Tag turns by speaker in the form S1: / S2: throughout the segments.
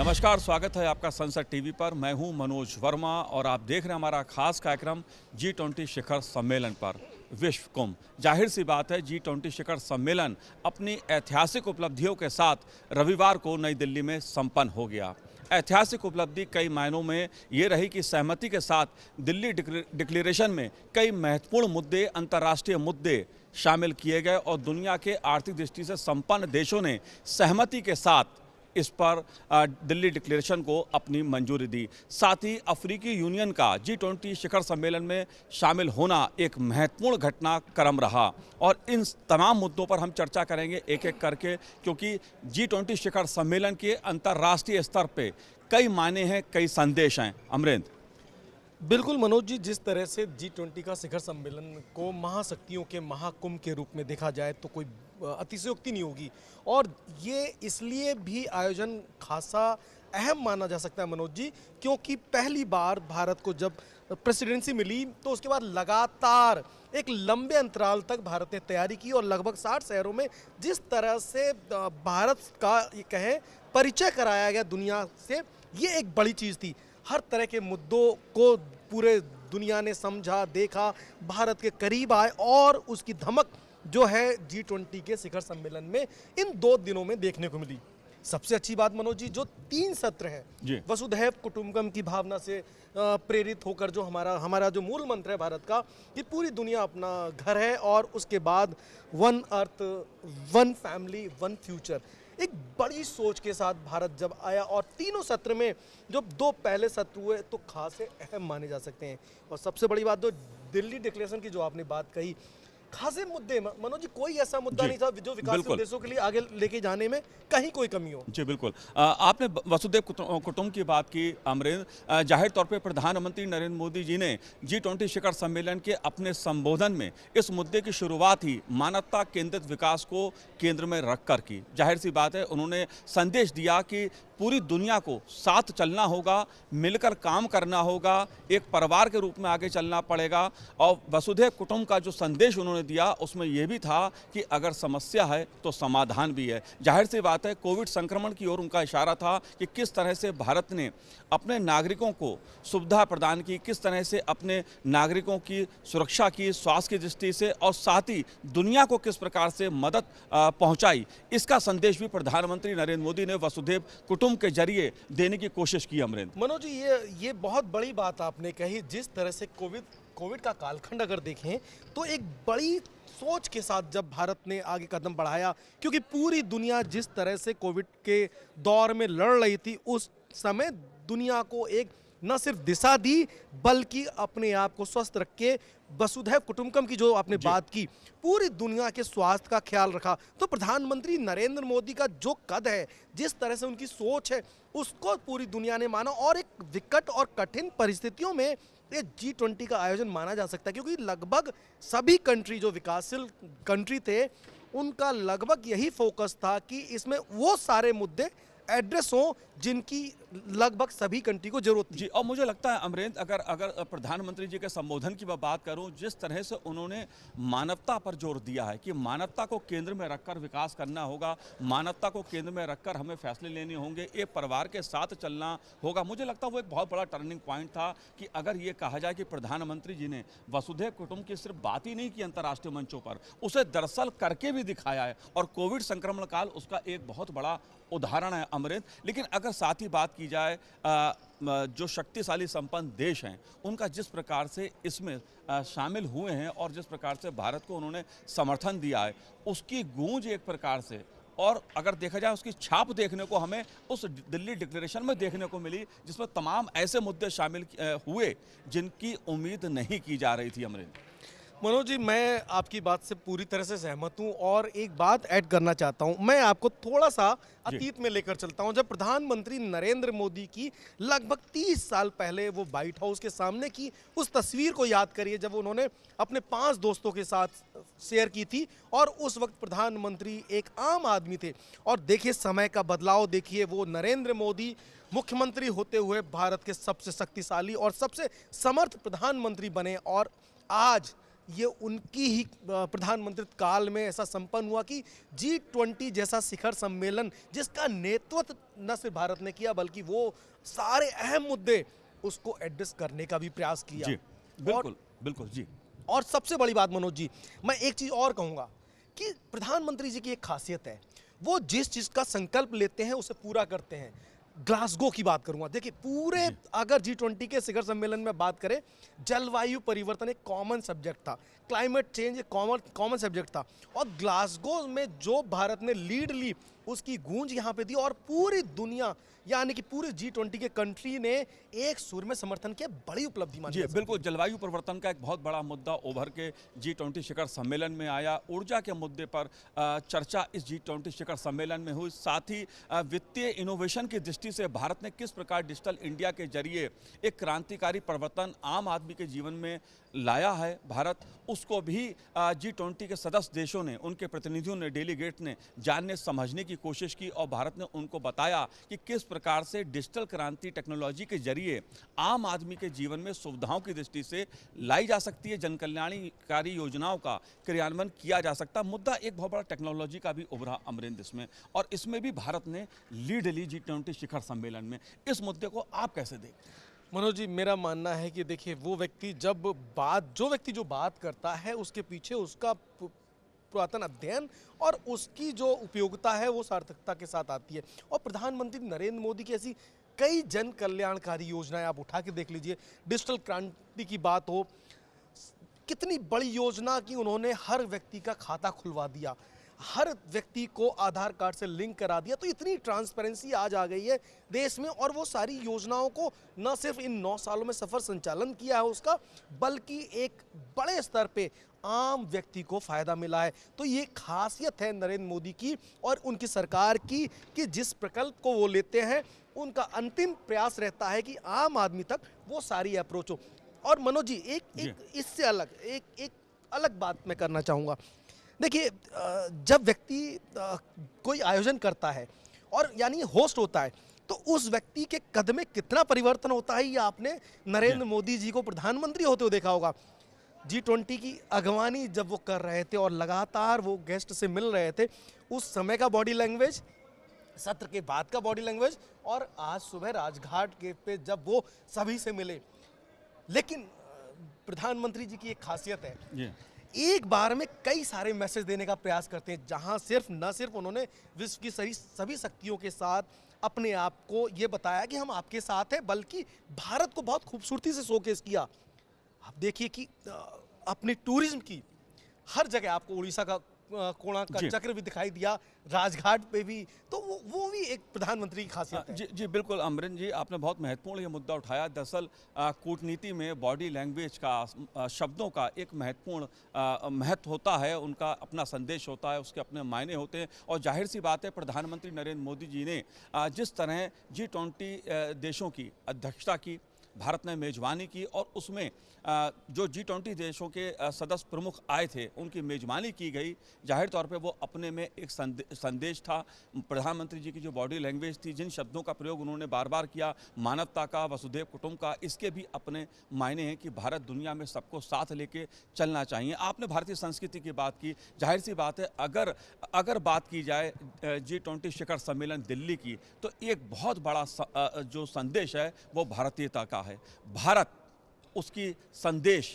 S1: नमस्कार, स्वागत है आपका संसद टीवी पर। मैं हूं मनोज वर्मा और आप देख रहे हैं हमारा खास कार्यक्रम G20 शिखर सम्मेलन पर विश्व कुंभ। जाहिर सी बात है G20 शिखर सम्मेलन अपनी ऐतिहासिक उपलब्धियों के साथ रविवार को नई दिल्ली में संपन्न हो गया। ऐतिहासिक उपलब्धि कई मायनों में ये रही कि सहमति के साथ दिल्ली डिक्लेरेशन में कई महत्वपूर्ण मुद्दे, अंतर्राष्ट्रीय मुद्दे शामिल किए गए और दुनिया के आर्थिक दृष्टि से संपन्न देशों ने सहमति के साथ इस पर दिल्ली डिक्लेरेशन को अपनी मंजूरी दी। साथ ही अफ्रीकी यूनियन का G20 शिखर सम्मेलन में शामिल होना एक महत्वपूर्ण घटनाक्रम रहा और इन तमाम मुद्दों पर हम चर्चा करेंगे एक एक करके, क्योंकि G20 शिखर सम्मेलन के अंतर्राष्ट्रीय स्तर पे कई मायने हैं, कई संदेश हैं। अमरेंद्र,
S2: बिल्कुल मनोज जी, जिस तरह से G20 का शिखर सम्मेलन को महाशक्तियों के महाकुंभ के रूप में देखा जाए तो कोई अतिशयोक्ति नहीं होगी और ये इसलिए भी आयोजन खासा अहम माना जा सकता है मनोज जी, क्योंकि पहली बार भारत को जब प्रेसिडेंसी मिली तो उसके बाद लगातार एक लंबे अंतराल तक भारत ने तैयारी की और लगभग 60 शहरों में जिस तरह से भारत का ये कहें परिचय कराया गया दुनिया से, ये एक बड़ी चीज़ थी। हर तरह के मुद्दों को पूरे दुनिया ने समझा, देखा, भारत के करीब आए और उसकी धमक जो है G20 के शिखर सम्मेलन में इन 2 दिनों में देखने को मिली। सबसे अच्छी बात मनोज जी, जो 3 सत्र हैं वसुधैव कुटुंबकम की भावना से प्रेरित होकर जो हमारा जो मूल मंत्र है भारत का, कि पूरी दुनिया अपना घर है और उसके बाद one earth, one family, one future, एक बड़ी सोच के साथ भारत जब आया और तीनों सत्र में जो 2 पहले सत्र हुए तो खासे अहम माने जा सकते हैं। और सबसे बड़ी बात, जो दिल्ली डिक्लेरेशन की जो आपने बात कही, खासे मुद्दे मनोज जी, कोई ऐसा मुद्दा नहीं था जो विकासशील देशों के लिए आगे लेके जाने में कहीं कोई कमी हो।
S1: जी बिल्कुल। आपने वसुधैव कुटुंब की बात की अमरेंद्र। जाहिर तौर पे प्रधानमंत्री नरेंद्र मोदी जी ने G20 शिखर सम्मेलन के अपने संबोधन में इस मुद्दे की शुरुआत ही मानवता केंद्रित विकास को केंद्र में रखकर की। जाहिर सी बात है, उन्होंने संदेश दिया कि पूरी दुनिया को साथ चलना होगा, मिलकर काम करना होगा, एक परिवार के रूप में आगे चलना पड़ेगा। और वसुधैव कुटुंब का जो संदेश उन्होंने दिया उसमें यह भी था कि अगर समस्या है तो समाधान भी है। जाहिर सी बात है, कोविड संक्रमण की ओर उनका इशारा था कि किस तरह से भारत ने अपने नागरिकों को सुविधा प्रदान की, किस तरह से अपने नागरिकों की सुरक्षा की, स्वास्थ्य की दृष्टि से, और साथ ही दुनिया को किस प्रकार से मदद पहुंचाई। इसका संदेश भी प्रधानमंत्री नरेंद्र मोदी ने वसुधैव कुटुंब के जरिए देने की कोशिश की। अमरेंद्र,
S2: मनोज जी, ये बहुत बड़ी बात आपने कही। जिस तरह से कोविड का कालखंड अगर देखें तो एक बड़ी सोच के साथ जब भारत ने आगे कदम बढ़ाया, क्योंकि पूरी दुनिया जिस तरह से कोविड के दौर में लड़ रही थी, उस समय दुनिया को एक न सिर्फ दिशा दी बल्कि अपने आप को स्वस्थ रख के वसुधैव कुटुंबकम की जो आपने बात की, पूरी दुनिया के स्वास्थ्य का ख्याल रखा। तो प्रधानमंत्री नरेंद्र मोदी का जो कद है, जिस तरह से उनकी सोच है, उसको पूरी दुनिया ने माना और एक विकट और कठिन परिस्थितियों में ये G20 का आयोजन माना जा सकता है, क्योंकि लगभग सभी कंट्री जो विकासशील कंट्री थे उनका लगभग यही फोकस था कि इसमें वो सारे मुद्दे एड्रेस हो जिनकी लगभग सभी कंट्री को जरूरत थी।
S1: जी, और मुझे लगता है अमरेंद्र, अगर प्रधानमंत्री जी के संबोधन की मैं बात करूं, जिस तरह से उन्होंने मानवता पर जोर दिया है कि मानवता को केंद्र में रखकर विकास करना होगा, मानवता को केंद्र में रखकर हमें फैसले लेने होंगे, एक परिवार के साथ चलना होगा। मुझे लगता है वो एक बहुत बड़ा टर्निंग पॉइंट था कि अगर ये कहा जाए कि प्रधानमंत्री जी ने वसुधैव कुटुंब की सिर्फ बात ही नहीं की अंतर्राष्ट्रीय मंचों पर, उसे दरअसल करके भी दिखाया है और कोविड संक्रमण काल उसका एक बहुत बड़ा उदाहरण है अमरेंद्र। लेकिन अगर साथ ही बात की जाए जो शक्तिशाली संपन्न देश हैं उनका जिस प्रकार से इसमें शामिल हुए हैं और जिस प्रकार से भारत को उन्होंने समर्थन दिया है, उसकी गूंज एक प्रकार से, और अगर देखा जाए उसकी छाप देखने को हमें उस दिल्ली डिक्लेरेशन में देखने को मिली, जिसमें तमाम ऐसे मुद्दे शामिल हुए जिनकी उम्मीद नहीं की जा रही थी। अमरेंद्र,
S2: मनोज जी, मैं आपकी बात से पूरी तरह से सहमत हूं और एक बात ऐड करना चाहता हूं। मैं आपको थोड़ा सा अतीत में लेकर चलता हूं, जब प्रधानमंत्री नरेंद्र मोदी की लगभग 30 साल पहले वो व्हाइट हाउस के सामने की उस तस्वीर को याद करिए, जब उन्होंने अपने 5 दोस्तों के साथ शेयर की थी और उस वक्त प्रधानमंत्री एक आम आदमी थे। और देखिए समय का बदलाव, देखिए वो नरेंद्र मोदी मुख्यमंत्री होते हुए भारत के सबसे शक्तिशाली और सबसे समर्थ प्रधानमंत्री बने और आज ये उनकी ही प्रधानमंत्री काल में ऐसा संपन्न हुआ कि G20 जैसा शिखर सम्मेलन जिसका नेतृत्व न सिर्फ भारत ने किया बल्कि वो सारे अहम मुद्दे उसको एड्रेस करने का भी प्रयास किया।
S1: जी बिल्कुल बिल्कुल जी।
S2: और सबसे बड़ी बात मनोज जी, मैं एक चीज और कहूंगा कि प्रधानमंत्री जी की एक खासियत है, वो जिस चीज का संकल्प लेते हैं उसे पूरा करते हैं। ग्लासगो की बात करूंगा, देखिए पूरे अगर G20 के शिखर सम्मेलन में बात करें, जलवायु परिवर्तन एक कॉमन सब्जेक्ट था, क्लाइमेट चेंज एक कॉमन सब्जेक्ट था, और ग्लासगो में जो भारत ने लीड ली उसकी गूंज यहाँ पे थी और पूरी दुनिया यानी कि पूरे G20 के कंट्री ने एक सुर में समर्थन किया। बड़ी उपलब्धि मानी
S1: जी बिल्कुल, जलवायु परिवर्तन का एक बहुत बड़ा मुद्दा उभर के G20 शिखर सम्मेलन में आया। ऊर्जा के मुद्दे पर चर्चा इस G20 शिखर सम्मेलन में हुई। साथ ही वित्तीय इनोवेशन की दृष्टि से भारत ने किस प्रकार डिजिटल इंडिया के जरिए एक क्रांतिकारी परिवर्तन आम आदमी के जीवन में लाया है भारत, उसको भी G20 के सदस्य देशों ने, उनके प्रतिनिधियों ने, डेलीगेट ने जानने समझने की कोशिश की और भारत ने उनको बताया कि किस प्रकार से डिजिटल क्रांति टेक्नोलॉजी के जरिए आम आदमी के जीवन में सुविधाओं की दृष्टि से लाई जा सकती है, जन कल्याणकारी योजनाओं का क्रियान्वयन किया जा सकता। मुद्दा एक बहुत बड़ा टेक्नोलॉजी का भी उभरा अमरिंद इसमें, और इसमें भी भारत ने लीड ली G20 शिखर सम्मेलन में। इस मुद्दे को आप कैसे देखते हैं?
S2: मनोज जी, मेरा मानना है कि देखिए जो व्यक्ति जो बात करता है उसके पीछे उसका पुरातन अध्ययन और उसकी जो उपयोगिता है वो सार्थकता के साथ आती है। और प्रधानमंत्री नरेंद्र मोदी की ऐसी कई जन कल्याणकारी योजनाएं आप उठा के देख लीजिए, डिजिटल क्रांति की बात हो, कितनी बड़ी योजना की उन्होंने हर व्यक्ति का खाता खुलवा दिया, हर व्यक्ति को आधार कार्ड से लिंक करा दिया। तो इतनी ट्रांसपेरेंसी आज आ गई है देश में, और वो सारी योजनाओं को न सिर्फ इन 9 सालों में सफल संचालन किया है उसका, बल्कि एक बड़े स्तर पे आम व्यक्ति को फायदा मिला है। तो ये खासियत है नरेंद्र मोदी की और उनकी सरकार की कि जिस प्रकल्प को वो लेते हैं उनका अंतिम प्रयास रहता है कि आम आदमी तक वो सारी अप्रोच हो। और मनोज जी, एक इससे अलग एक अलग बात मैं करना चाहूँगा। देखिए, जब व्यक्ति कोई आयोजन करता है और यानी होस्ट होता है, तो उस व्यक्ति के कद में कितना परिवर्तन होता है ये आपने नरेंद्र मोदी जी को प्रधानमंत्री होते हुए देखा होगा। G20 की अगवानी जब वो कर रहे थे और लगातार वो गेस्ट से मिल रहे थे, उस समय का बॉडी लैंग्वेज, सत्र के बाद का बॉडी लैंग्वेज, और आज सुबह राजघाट के पे जब वो सभी से मिले। लेकिन प्रधानमंत्री जी की एक खासियत है, एक बार में कई सारे मैसेज देने का प्रयास करते हैं, जहां न सिर्फ उन्होंने विश्व की सभी शक्तियों के साथ अपने आप को ये बताया कि हम आपके साथ हैं, बल्कि भारत को बहुत खूबसूरती से शोकेस किया। आप देखिए कि अपनी टूरिज्म की हर जगह आपको उड़ीसा का कोणार्क का चक्र भी दिखाई दिया, राजघाट पे भी, तो वो भी एक प्रधानमंत्री की खासियत है।
S1: जी बिल्कुल अमरिंद जी, आपने बहुत महत्वपूर्ण ये मुद्दा उठाया। दरअसल कूटनीति में बॉडी लैंग्वेज का, शब्दों का एक महत्वपूर्ण महत्व होता है, उनका अपना संदेश होता है, उसके अपने मायने होते हैं। और जाहिर सी बात है, प्रधानमंत्री नरेंद्र मोदी जी ने जिस तरह G20 देशों की अध्यक्षता की, भारत ने मेज़बानी की, और उसमें जो G20 देशों के सदस्य प्रमुख आए थे उनकी मेज़बानी की गई। जाहिर तौर पे वो अपने में एक संदेश था। प्रधानमंत्री जी की जो बॉडी लैंग्वेज थी, जिन शब्दों का प्रयोग उन्होंने बार बार किया, मानवता का, वसुधैव कुटुंब का, इसके भी अपने मायने हैं कि भारत दुनिया में सबको साथ लेके चलना चाहिए। आपने भारतीय संस्कृति की बात की, जाहिर सी बात है अगर बात की जाए G20 शिखर सम्मेलन दिल्ली की, तो एक बहुत बड़ा जो संदेश है वो भारतीयता का है। भारत उसकी संदेश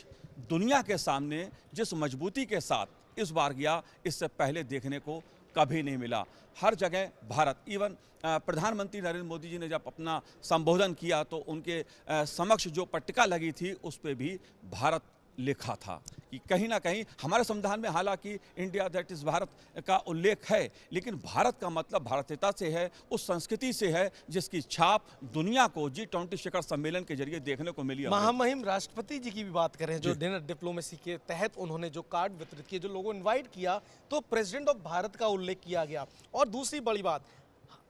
S1: दुनिया के सामने जिस मजबूती के साथ इस बार गया, इससे पहले देखने को कभी नहीं मिला। हर जगह भारत, इवन प्रधानमंत्री नरेंद्र मोदी जी ने जब अपना संबोधन किया तो उनके समक्ष जो पट्टिका लगी थी उस पर भी भारत लिखा था कि कहीं ना कहीं हमारे संविधान में हालांकि इंडिया दैट इज भारत का उल्लेख है, लेकिन भारत का मतलब भारतीयता से है, उस संस्कृति से है जिसकी छाप दुनिया को G20 शिखर सम्मेलन के जरिए देखने को मिली।
S2: महामहिम राष्ट्रपति जी की भी बात करें, जो डिनर डिप्लोमेसी के तहत उन्होंने जो कार्ड वितरित किए, जो लोगों इन्वाइट किया, तो प्रेसिडेंट ऑफ भारत का उल्लेख किया गया। और दूसरी बड़ी बात,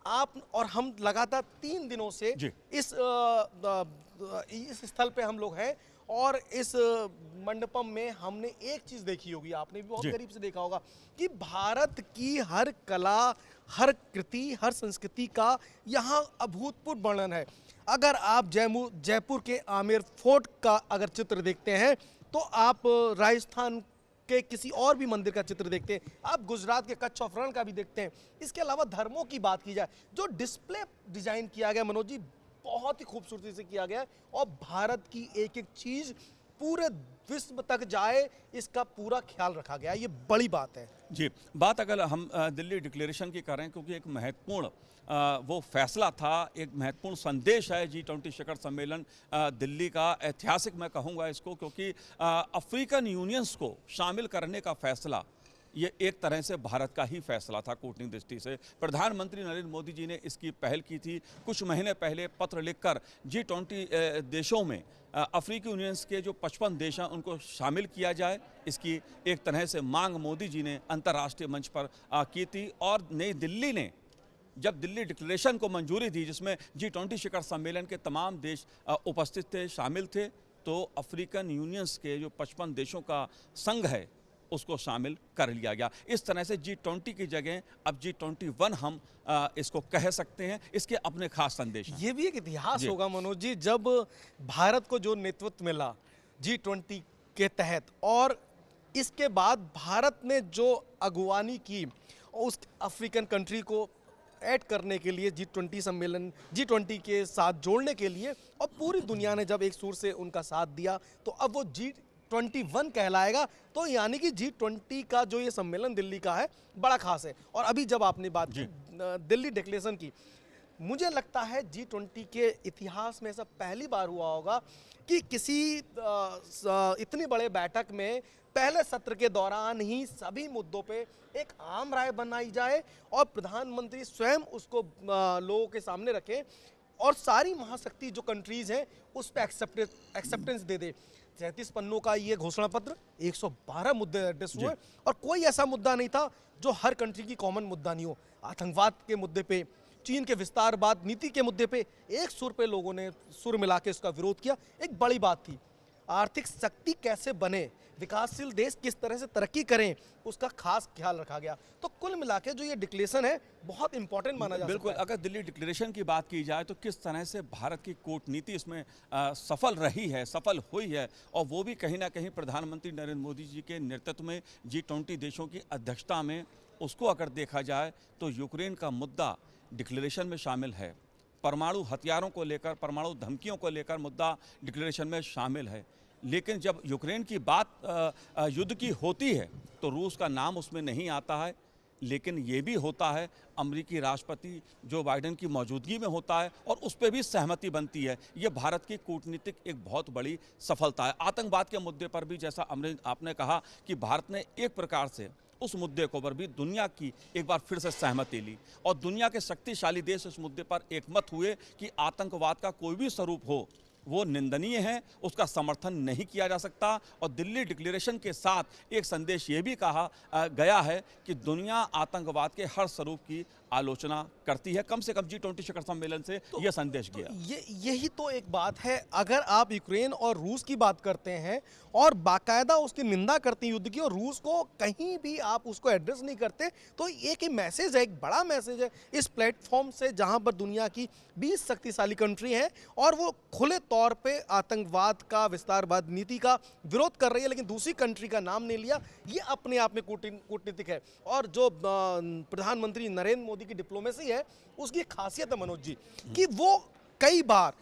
S2: आप और हम लगातार 3 दिनों से इस स्थल पे हम लोग हैं, और इस मंडपम में हमने एक चीज देखी होगी, आपने भी बहुत करीब से देखा होगा, कि भारत की हर कला, हर कृति, हर संस्कृति का यहाँ अभूतपूर्व वर्णन है। अगर आप जयपुर के आमेर फोर्ट का अगर चित्र देखते हैं तो आप राजस्थान के किसी और भी मंदिर का चित्र देखते हैं, आप गुजरात के कच्छ ऑफ रण का भी देखते हैं। इसके अलावा धर्मों की बात की जाए, जो डिस्प्ले डिजाइन किया गया मनोज जी, बहुत ही खूबसूरती से किया गया है और भारत की एक एक चीज पूरे विश्व तक जाए, इसका पूरा ख्याल रखा गया है। ये बड़ी बात है
S1: जी। बात अगर हम दिल्ली डिक्लेरेशन की करें, क्योंकि एक महत्वपूर्ण वो फैसला था, एक महत्वपूर्ण संदेश है G20 शिखर सम्मेलन दिल्ली का, ऐतिहासिक मैं कहूँगा इसको, क्योंकि अफ्रीकन यूनियंस को शामिल करने का फैसला ये एक तरह से भारत का ही फैसला था कूटनीतिक दृष्टि से। प्रधानमंत्री नरेंद्र मोदी जी ने इसकी पहल की थी। कुछ महीने पहले पत्र लिखकर G20 देशों में अफ्रीकी यूनियंस के जो 55 देश हैं उनको शामिल किया जाए, इसकी एक तरह से मांग मोदी जी ने अंतर्राष्ट्रीय मंच पर की थी। और नई दिल्ली ने जब दिल्ली डिक्लेरेशन को मंजूरी दी, जिसमें G20 शिखर सम्मेलन के तमाम देश उपस्थित थे, शामिल थे, तो अफ्रीकन यूनियंस के जो 55 देशों का संघ है उसको शामिल कर लिया गया। इस तरह से G20 की जगह अब G21 हम इसको कह सकते हैं। इसके अपने खास संदेश हैं।
S2: ये भी एक इतिहास होगा मनोज जी, जब भारत को जो नेतृत्व मिला G20 के तहत, और इसके बाद भारत ने जो अगुवानी की उस अफ्रीकन कंट्री को ऐड करने के लिए, G20 सम्मेलन G20 के साथ जोड़ने के लिए, और पूरी दुनिया ने जब एक सुर से उनका साथ दिया, तो अब वो G21 कहलाएगा। तो यानी कि G20 का जो ये सम्मेलन दिल्ली का है बड़ा खास है। और अभी जब आपने बात की दिल्ली डिक्लेरेशन की, मुझे लगता है G20 के इतिहास में ऐसा पहली बार हुआ होगा कि किसी इतनी बड़े बैठक में पहले सत्र के दौरान ही सभी मुद्दों पे एक आम राय बनाई जाए और प्रधानमंत्री स्वयं उसको लोगों के सामने रखें और सारी महाशक्ति जो कंट्रीज हैं उस पर एक्सेप्टेंस दे दे। 33 पन्नों का ये घोषणा पत्र, 112 मुद्दे एड्रेस हुए और कोई ऐसा मुद्दा नहीं था जो हर कंट्री की कॉमन मुद्दा नहीं हो। आतंकवाद के मुद्दे पे, चीन के विस्तारवाद नीति के मुद्दे पे एक सुर पे लोगों ने सुर मिला के उसका विरोध किया। एक बड़ी बात थी, आर्थिक शक्ति कैसे बने, विकासशील देश किस तरह से तरक्की करें, उसका खास ख्याल रखा गया। तो कुल मिला के जो ये डिक्लेरेशन है बहुत इंपॉर्टेंट माना जाता है।
S1: बिल्कुल, अगर दिल्ली डिक्लेरेशन की बात की जाए तो किस तरह से भारत की कूटनीति इसमें सफल रही है, सफल हुई है, और वो भी कहीं ना कहीं प्रधानमंत्री नरेंद्र मोदी जी के नेतृत्व में G20 देशों की अध्यक्षता में। उसको अगर देखा जाए तो यूक्रेन का मुद्दा डिक्लेरेशन में शामिल है, परमाणु हथियारों को लेकर, परमाणु धमकियों को लेकर मुद्दा डिक्लेरेशन में शामिल है। लेकिन जब यूक्रेन की बात युद्ध की होती है तो रूस का नाम उसमें नहीं आता है। लेकिन ये भी होता है, अमेरिकी राष्ट्रपति जो बाइडेन की मौजूदगी में होता है और उस पर भी सहमति बनती है। ये भारत की कूटनीतिक एक बहुत बड़ी सफलता है। आतंकवाद के मुद्दे पर भी जैसा आपने कहा कि भारत ने एक प्रकार से उस मुद्दे को पर भी दुनिया की एक बार फिर से सहमति ली और दुनिया के शक्तिशाली देश इस मुद्दे पर एकमत हुए कि आतंकवाद का कोई भी स्वरूप हो वो निंदनीय है, उसका समर्थन नहीं किया जा सकता। और दिल्ली डिक्लेरेशन के साथ एक संदेश ये भी कहा गया है कि दुनिया आतंकवाद के हर स्वरूप की आलोचना करती है। कम से कम G20 शिखर सम्मेलन से तो यह संदेश गया।
S2: यही तो एक बात है, अगर आप यूक्रेन और रूस की बात करते हैं और बाकायदा उसकी निंदा करते हैं युद्ध की, और रूस को कहीं भी आप उसको एड्रेस नहीं करते, तो एक ही मैसेज है, एक बड़ा मैसेज है इस प्लेटफॉर्म से, जहां पर दुनिया की 20 शक्तिशाली कंट्री हैं और वो खुले तौर पे आतंकवाद का, विस्तारवाद नीति का विरोध कर रही है, लेकिन दूसरी कंट्री का नाम नहीं लिया। ये अपने आप में कूटनीतिक है। और जो प्रधानमंत्री नरेंद्र मोदी की डिप्लोमेसी है, उसकी खासियत है मनोज जी कि वो कई बार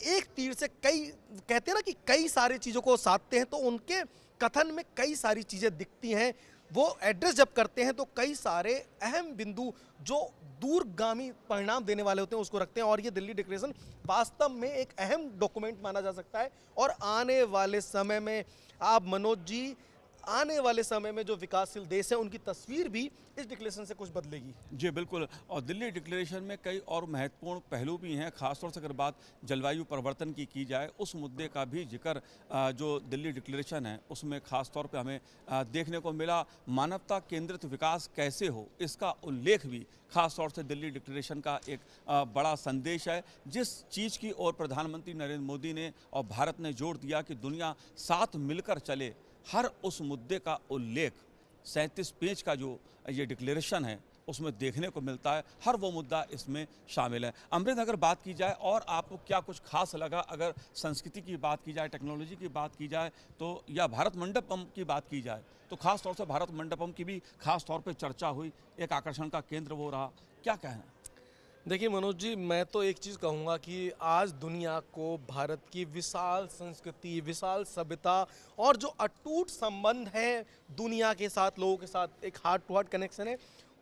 S2: एक तीर से कई, कहते हैं ना कि कई सारी चीजों को साधते हैं, तो उनके कथन में कई सारी चीजें दिखती हैं। वो एड्रेस जब करते हैं तो कई सारे अहम बिंदु जो दूरगामी परिणाम देने वाले होते हैं उसको रखते हैं। और ये दिल्ली डिक्लेरेशन वास्तव में एक अहम डॉक्यूमेंट माना जा सकता है। और आने वाले समय में आप मनोज जी, आने वाले समय में जो विकासशील देश हैं उनकी तस्वीर भी इस डिक्लेरेशन से कुछ बदलेगी।
S1: जी बिल्कुल, और दिल्ली डिक्लेरेशन में कई और महत्वपूर्ण पहलू भी हैं। खासतौर से अगर बात जलवायु परिवर्तन की जाए, उस मुद्दे का भी जिक्र जो दिल्ली डिक्लेरेशन है उसमें खास तौर पे हमें देखने को मिला। मानवता केंद्रित विकास कैसे हो, इसका उल्लेख भी खास तौर से दिल्ली डिक्लेरेशन का एक बड़ा संदेश है। जिस चीज़ की ओर प्रधानमंत्री नरेंद्र मोदी ने और भारत ने जोर दिया कि दुनिया साथ मिलकर चले, हर उस मुद्दे का उल्लेख 37 पेज का जो ये डिक्लेरेशन है उसमें देखने को मिलता है। हर वो मुद्दा इसमें शामिल है। अमृत, अगर बात की जाए और आपको क्या कुछ खास लगा, अगर संस्कृति की बात की जाए, टेक्नोलॉजी की बात की जाए, तो या भारत मंडपम की बात की जाए, तो खास तौर से भारत मंडपम की भी खास तौर पे चर्चा हुई, एक आकर्षण का केंद्र वो रहा, क्या कहना?
S2: देखिए मनोज जी, मैं तो एक चीज़ कहूँगा कि आज दुनिया को भारत की विशाल संस्कृति, विशाल सभ्यता और जो अटूट संबंध है दुनिया के साथ, लोगों के साथ, एक हार्ट टू हार्ट कनेक्शन है,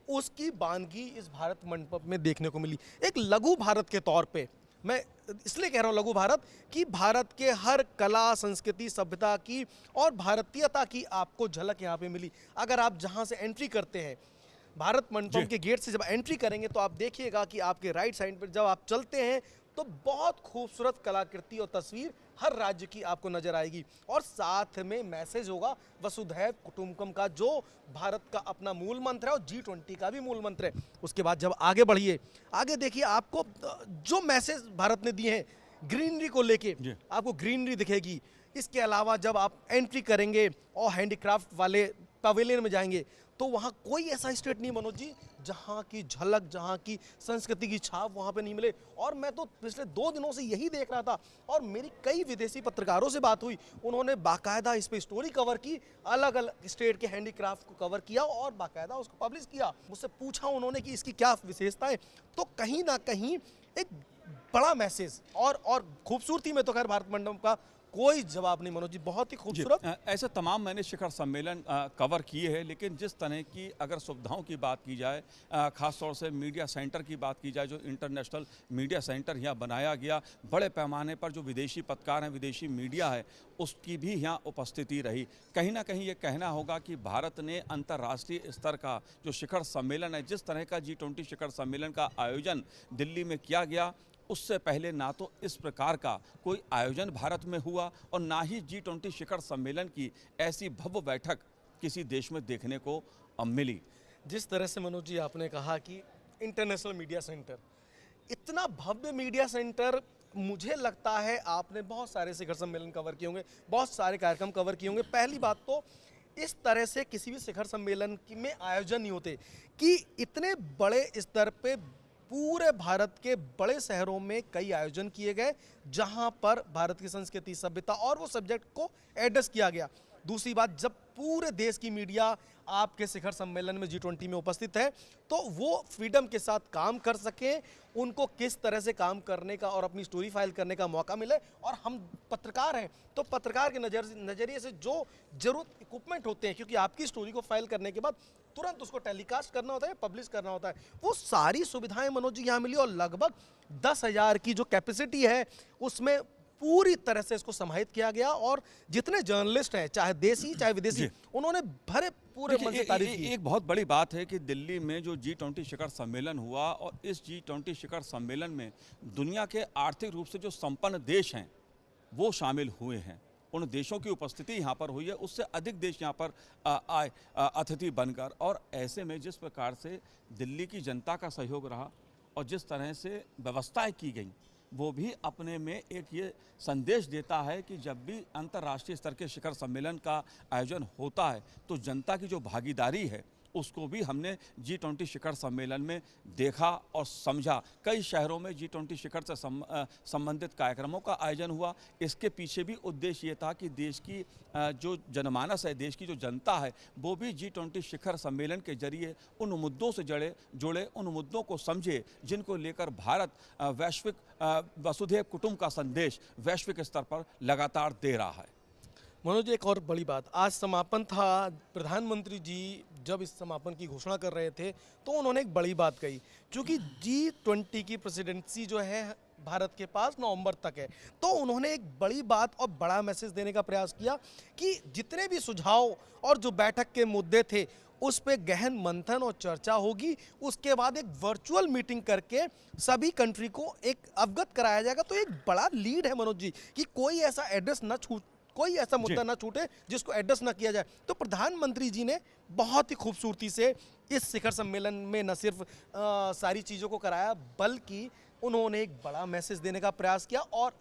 S2: उसकी बानगी इस भारत मंडप में देखने को मिली। एक लघु भारत के तौर पे, मैं इसलिए कह रहा हूँ लघु भारत, कि भारत के हर कला, संस्कृति, सभ्यता की और भारतीयता की आपको झलक यहाँ पे मिली। अगर आप जहाँ से एंट्री करते हैं, भारत मंडपम के गेट से जब एंट्री करेंगे, तो आप देखिएगा कि आपके राइट साइड पर जब आप चलते हैं तो बहुत खूबसूरत कलाकृति और तस्वीर हर राज्य की आपको नजर आएगी, और साथ में मैसेज होगा वसुधैव कुटुंबकम का, जो भारत का अपना मूल मंत्र है और G20 का भी मूल मंत्र है। उसके बाद जब आगे बढ़िए, आगे देखिए, आपको जो मैसेज भारत ने दिए हैं ग्रीनरी को लेके, आपको ग्रीनरी दिखेगी। इसके अलावा जब आप एंट्री करेंगे और हैंडीक्राफ्ट वाले पवेलियन में जाएंगे, तो वहाँ कोई ऐसा स्टेट नहीं मनोज जी जहाँ की झलक, जहाँ की संस्कृति की छाप वहाँ पे नहीं मिले। और मैं तो पिछले 2 दिनों से यही देख रहा था, और मेरी कई विदेशी पत्रकारों से बात हुई, उन्होंने बाकायदा इस पे स्टोरी कवर की, अलग अलग स्टेट के हैंडीक्राफ्ट को कवर किया और बाकायदा उसको पब्लिश किया। मुझसे पूछा उन्होंने कि इसकी क्या विशेषताएं, तो कहीं ना कहीं एक बड़ा मैसेज और खूबसूरती में तो खैर भारत मंडपम का कोई जवाब नहीं मनोज जी, बहुत ही खूबसूरत।
S1: ऐसे तमाम मैंने शिखर सम्मेलन कवर किए हैं, लेकिन जिस तरह की अगर सुविधाओं की बात की जाए, खास तौर से मीडिया सेंटर की बात की जाए, जो इंटरनेशनल मीडिया सेंटर यहाँ बनाया गया, बड़े पैमाने पर जो विदेशी पत्रकार हैं, विदेशी मीडिया है, उसकी भी यहाँ उपस्थिति रही। कहीं ना कहीं ये कहना होगा कि भारत ने अंतर्राष्ट्रीय स्तर का जो शिखर सम्मेलन है, जिस तरह का G20 शिखर सम्मेलन का आयोजन दिल्ली में किया गया, उससे पहले ना तो इस प्रकार का कोई आयोजन भारत में हुआ और ना ही G20 शिखर सम्मेलन की ऐसी भव्य बैठक किसी देश में देखने को मिली।
S2: जिस तरह से मनोज जी आपने कहा कि इंटरनेशनल मीडिया सेंटर, इतना भव्य मीडिया सेंटर, मुझे लगता है आपने बहुत सारे शिखर सम्मेलन कवर किए होंगे, बहुत सारे कार्यक्रम कवर किए होंगे। पहली बात तो इस तरह से किसी भी शिखर सम्मेलन में आयोजन नहीं होते कि इतने बड़े स्तर पे पूरे भारत के बड़े शहरों में कई आयोजन किए गए, जहां पर भारत की संस्कृति, सभ्यता और वो सब्जेक्ट को एड्रेस किया गया। दूसरी बात, जब पूरे देश की मीडिया आपके शिखर सम्मेलन में G20 में उपस्थित है, तो वो फ्रीडम के साथ काम कर सकें, उनको किस तरह से काम करने का और अपनी स्टोरी फाइल करने का मौका मिले। और हम पत्रकार हैं, तो पत्रकार के नज़रिए से जो जरूरत इक्विपमेंट होते हैं, क्योंकि आपकी स्टोरी को फाइल करने के बाद तुरंत उसको टेलीकास्ट करना होता है, पब्लिश करना होता है, वो सारी सुविधाएं मनोज जी यहाँ मिली। और लगभग 10,000 की जो कैपेसिटी है, उसमें पूरी तरह से इसको समाहित किया गया, और जितने जर्नलिस्ट हैं, चाहे देसी चाहे विदेशी, उन्होंने भरे पूरे मन से तारीफ की।
S1: एक बहुत बड़ी बात है कि दिल्ली में जो G20 शिखर सम्मेलन हुआ, और इस G20 शिखर सम्मेलन में दुनिया के आर्थिक रूप से जो संपन्न देश हैं वो शामिल हुए हैं। उन देशों की उपस्थिति यहाँ पर हुई है, उससे अधिक देश यहाँ पर आए अतिथि बनकर। और ऐसे में जिस प्रकार से दिल्ली की जनता का सहयोग रहा और जिस तरह से व्यवस्थाएं की गई, वो भी अपने में एक ये संदेश देता है कि जब भी अंतर्राष्ट्रीय स्तर के शिखर सम्मेलन का आयोजन होता है, तो जनता की जो भागीदारी है उसको भी हमने G20 शिखर सम्मेलन में देखा और समझा। कई शहरों में G20 शिखर से संबंधित कार्यक्रमों का आयोजन हुआ। इसके पीछे भी उद्देश्य ये था कि देश की जो जनमानस है, देश की जो जनता है, वो भी G20 शिखर सम्मेलन के जरिए उन मुद्दों से जुड़े उन मुद्दों को समझे जिनको लेकर भारत वैश्विक वसुधैव कुटुंब का संदेश वैश्विक स्तर पर लगातार दे रहा है।
S2: मनोज, एक और बड़ी बात, आज समापन था, प्रधानमंत्री जी जब इस समापन की घोषणा कर रहे थे, तो उन्होंने एक बड़ी बात कही, क्योंकि G20 की प्रेसिडेंसी जो है भारत के पास नवंबर तक है, तो उन्होंने एक बड़ी बात और बड़ा मैसेज देने का प्रयास किया कि जितने भी सुझाव और जो बैठक के मुद्दे थे, उस पे गहन मंथन और चर्चा होगी। उसके बाद एक वर्चुअल मीटिंग करके सभी कंट्री को एक अवगत कराया जाएगा। तो एक बड़ा लीड है मनोज जी कि कोई ऐसा एड्रेस न छूट, कोई ऐसा मुद्दा ना छूटे जिसको एड्रेस ना किया जाए। तो प्रधानमंत्री जी ने बहुत ही खूबसूरती से इस शिखर सम्मेलन में न सिर्फ सारी चीज़ों को कराया, बल्कि उन्होंने एक बड़ा मैसेज देने का प्रयास किया। और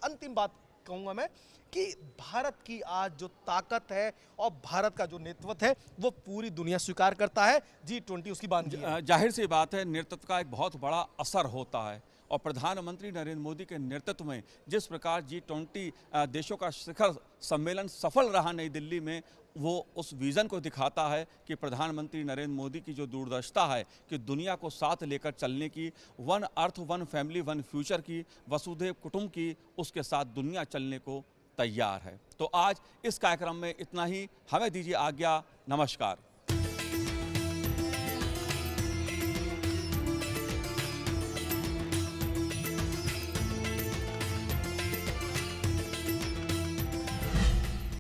S2: अंतिम बात कहूँगा मैं कि भारत की आज जो ताकत है और भारत का जो नेतृत्व है वो पूरी दुनिया स्वीकार करता है। G20 उसकी बानगी है।
S1: जाहिर सी बात है, नेतृत्व का एक बहुत बड़ा असर होता है और प्रधानमंत्री नरेंद्र मोदी के नेतृत्व में जिस प्रकार G20 देशों का शिखर सम्मेलन सफल रहा नई दिल्ली में, वो उस विज़न को दिखाता है कि प्रधानमंत्री नरेंद्र मोदी की जो दूरदर्शिता है कि दुनिया को साथ लेकर चलने की, one earth one family one future की, वसुधैव कुटुंब की, उसके साथ दुनिया चलने को तैयार है। तो आज इस कार्यक्रम में इतना ही। हमें दीजिए आज्ञा। नमस्कार।